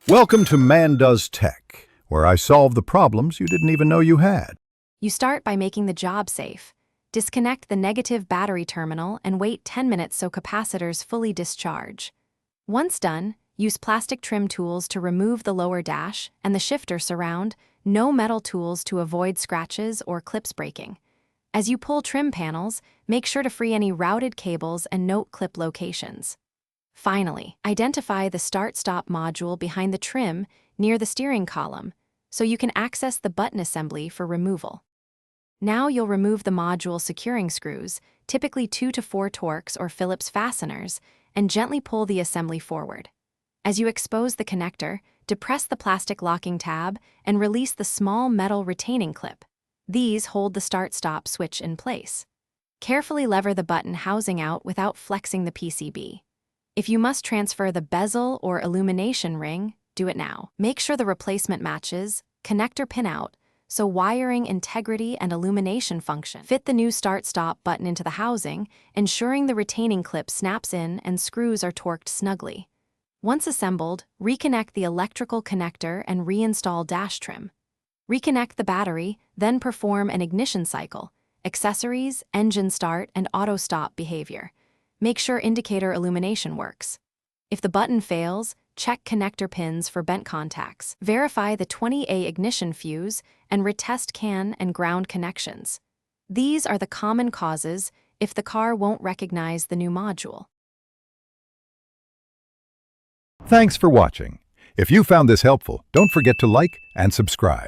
Welcome to Man Does Tech, where I solve the problems you didn't even know you had. You start by making the job safe. Disconnect the negative battery terminal and wait 10 minutes so capacitors fully discharge. Once done, use plastic trim tools to remove the lower dash and the shifter surround, no metal tools to avoid scratches or clips breaking. As you pull trim panels, make sure to free any routed cables and note clip locations. Finally, identify the start-stop module behind the trim near the steering column so you can access the button assembly for removal. Now you'll remove the module securing screws, typically 2 to 4 Torx or Phillips fasteners, and gently pull the assembly forward. As you expose the connector, depress the plastic locking tab and release the small metal retaining clip. These hold the start-stop switch in place. Carefully lever the button housing out without flexing the PCB. If you must transfer the bezel or illumination ring, do it now. Make sure the replacement matches, connector pin out, so wiring integrity and illumination function. Fit the new start-stop button into the housing, ensuring the retaining clip snaps in and screws are torqued snugly. Once assembled, reconnect the electrical connector and reinstall dash trim. Reconnect the battery, then perform an ignition cycle, accessories, engine start, and auto-stop behavior. Make sure indicator illumination works. If the button fails, check connector pins for bent contacts. Verify the 20A ignition fuse and retest CAN and ground connections. These are the common causes if the car won't recognize the new module. Thanks for watching. If you found this helpful, don't forget to like and subscribe.